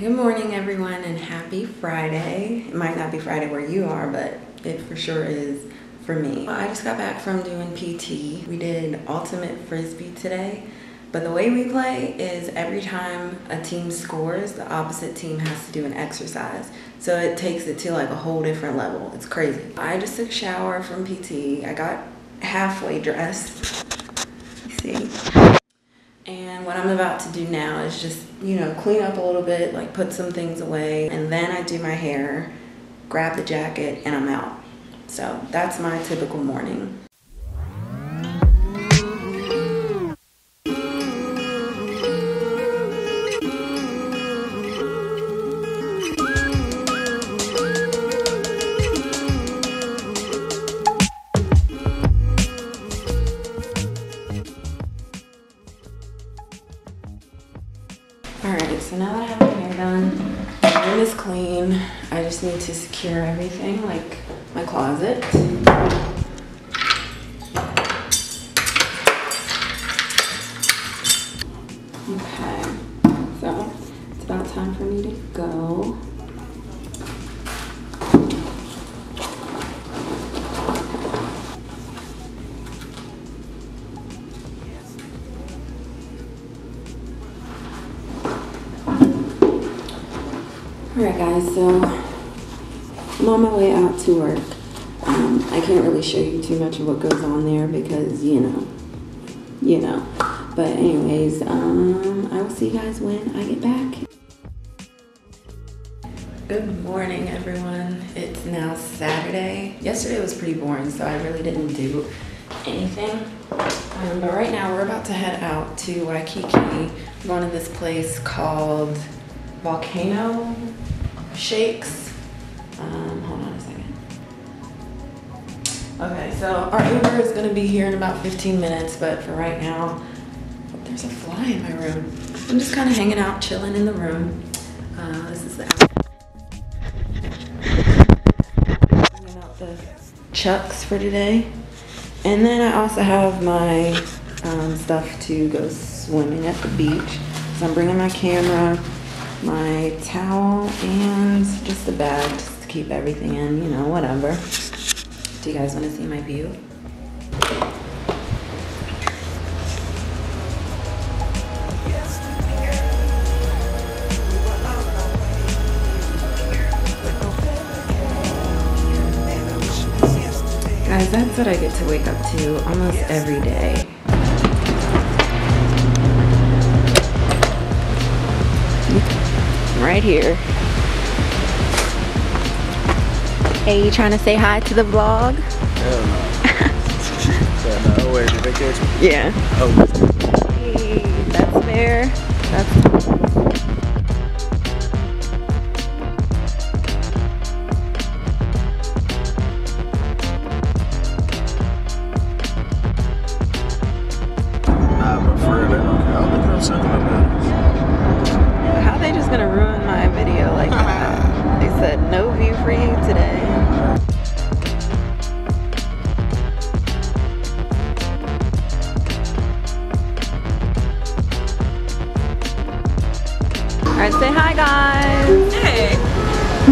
Good morning, everyone, and happy Friday. It might not be Friday where you are, but it for sure is for me. I just got back from doing PT. We did ultimate frisbee today, but the way we play is every time a team scores, the opposite team has to do an exercise. So it takes it to like a whole different level. It's crazy. I just took a shower from PT. I got halfway dressed. You see? And what I'm about to do now is just, clean up a little bit, like put some things away, and then I do my hair, grab the jacket, and I'm out. So that's my typical morning. Alright, so now that I have my hair done, my room is clean. I just need to secure everything, like my closet. Okay, so it's about time for me to go. Alright guys, so I'm on my way out to work. I can't really show you too much of what goes on there because, you know. But anyways, I will see you guys when I get back. Good morning, everyone. It's now Saturday. Yesterday was pretty boring, so I really didn't do anything. But right now we're about to head out to Waikiki. We're going to this place called Volcano shakes. Hold on a second. Okay, so our Uber is gonna be here in about 15 minutes, but for right now, there's a fly in my room. I'm just kind of hanging out, chilling in the room. This is the outfit. Bringing out the Chucks for today. And then I also have my stuff to go swimming at the beach. So I'm bringing my camera, my towel, and just a bag just to keep everything in, whatever. Do you guys want to see my view? Guys, that's what I get to wake up to almost every day. Right here. Hey, you trying to say hi to the vlog? Hell no. No, where's your vacation? Yeah. Oh. Hey, that's fair. That's I'm afraid I don't think I'm something about it. how they just gonna ruin my video like that? They said no view for you today. Alright, say hi guys. Hey.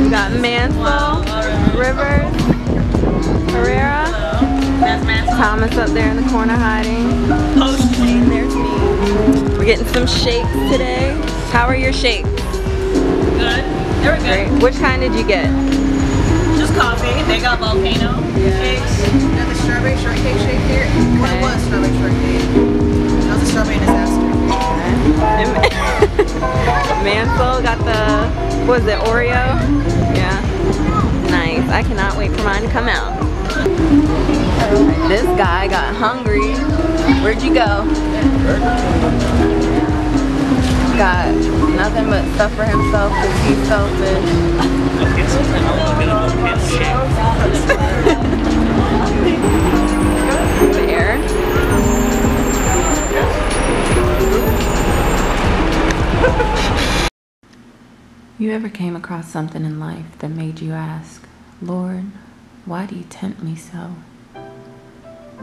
We got Mansell, Rivers, Herrera, That's Mansell. Thomas up there in the corner hiding. And there's me. We're getting some shakes today. How are your shakes? Good. They were good. Great. Which kind did you get? Just coffee. They got volcano shakes. Got the strawberry shortcake shake here. Well, it was strawberry shortcake. That was a strawberry disaster. Mansell got the, what was it, Oreo? Yeah. Nice. I cannot wait for mine to come out. This guy got hungry. Where'd you go? Got nothing but stuff for himself because he's selfish. Fair. You ever came across something in life that made you ask, Lord, why do you tempt me so?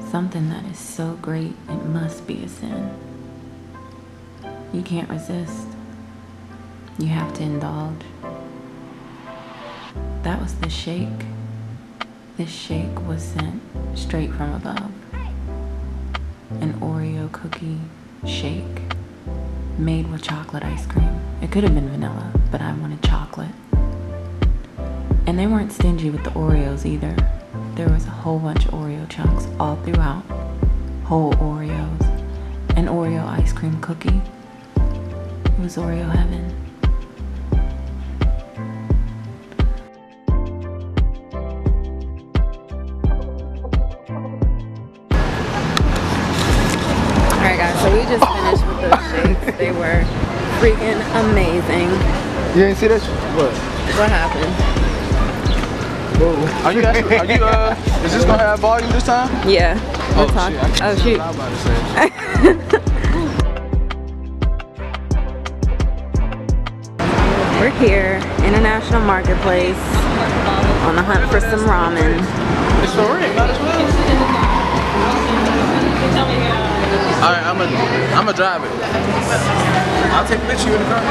Something that is so great it must be a sin. You can't resist. You have to indulge. That was the shake. This shake was sent straight from above. An Oreo cookie shake made with chocolate ice cream. It could have been vanilla, but I wanted chocolate. And they weren't stingy with the Oreos either. There was a whole bunch of Oreo chunks all throughout. Whole Oreos. An Oreo ice cream cookie. It was Oreo heaven. Alright guys, so we just finished with those shakes. They were freaking amazing. You ain't see that shit? What? What happened? Are you is this gonna have volume this time? Yeah. Oh talking. shit, Oh shoot. I was about to say. We're here, International Marketplace, on the hunt for some ramen. It's for real, not as well. Alright, I'm gonna drive it. I'll take a picture of you in the car.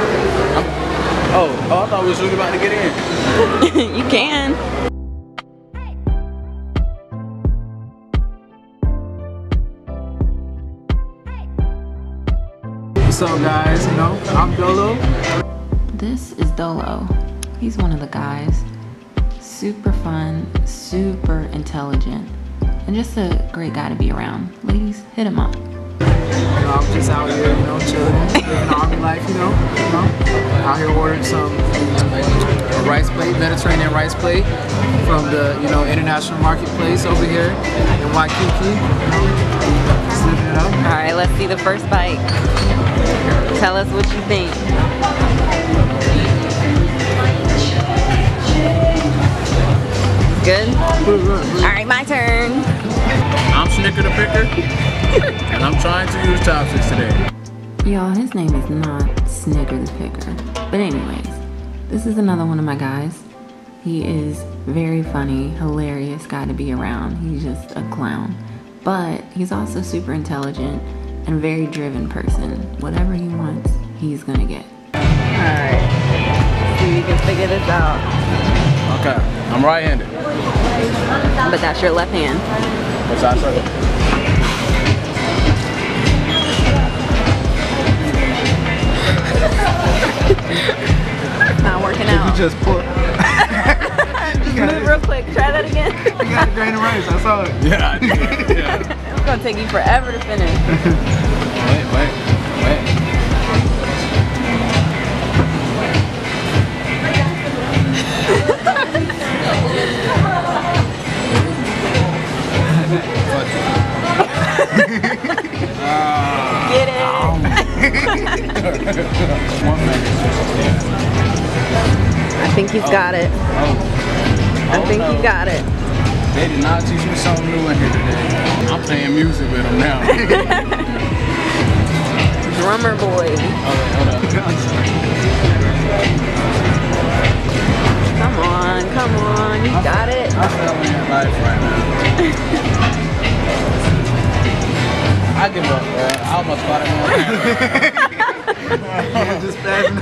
Oh, I thought we was really about to get in. You can. What's up guys, you know, I'm Dolo. This is Dolo. He's one of the guys. Super fun, super intelligent, and just a great guy to be around. Ladies, hit him up. You know, I'm just out here, you know, chilling, living army life, you know. Out here ordering some rice plate, Mediterranean rice plate from the, you know, International Marketplace over here in Waikiki. You know, just living it up. All right, let's see the first bite. Tell us what you think. Good? All right, my turn. I'm Snicker the Picker, and I'm trying to use chopsticks today. Y'all, his name is not Snicker the Picker. But anyways, this is another one of my guys. He is very funny, hilarious guy to be around. He's just a clown. But he's also super intelligent and very driven person. Whatever he wants, he's gonna get. Alright, see if you can figure this out. Okay, I'm right-handed. But that's your left hand. What's that circle? Not working out. You just put. Just move real quick. Try that again. You got a grain of rice, I saw it. Yeah, I did. Yeah. It's gonna take you forever to finish. Wait. Get it. I think he's got it. I think you got it. They did not teach me something new in here today. I'm playing music with them now. Drummer boy. Hold up. Come on, you got it. I'm feeling in life right now. I give up, bro. I almost got it. Just passing.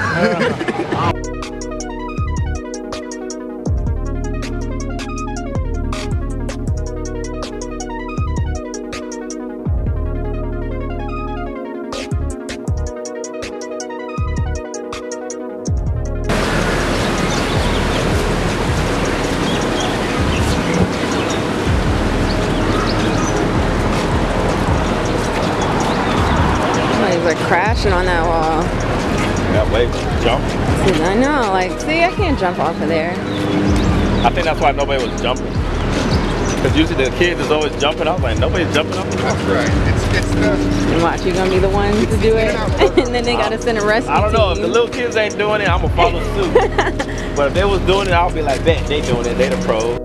Like crashing on that wall. That way, jump. I know, like, see, I can't jump off of there. I think that's why nobody was jumping. Because usually the kids is always jumping. I was like, nobody's jumping off. That's right. It's the... And watch, you're gonna be the one to do it. And then they gotta send a rescue I don't know. If team. the little kids ain't doing it, I'm going to follow suit. But if they was doing it, I'll be like, bet they doing it. They the pros.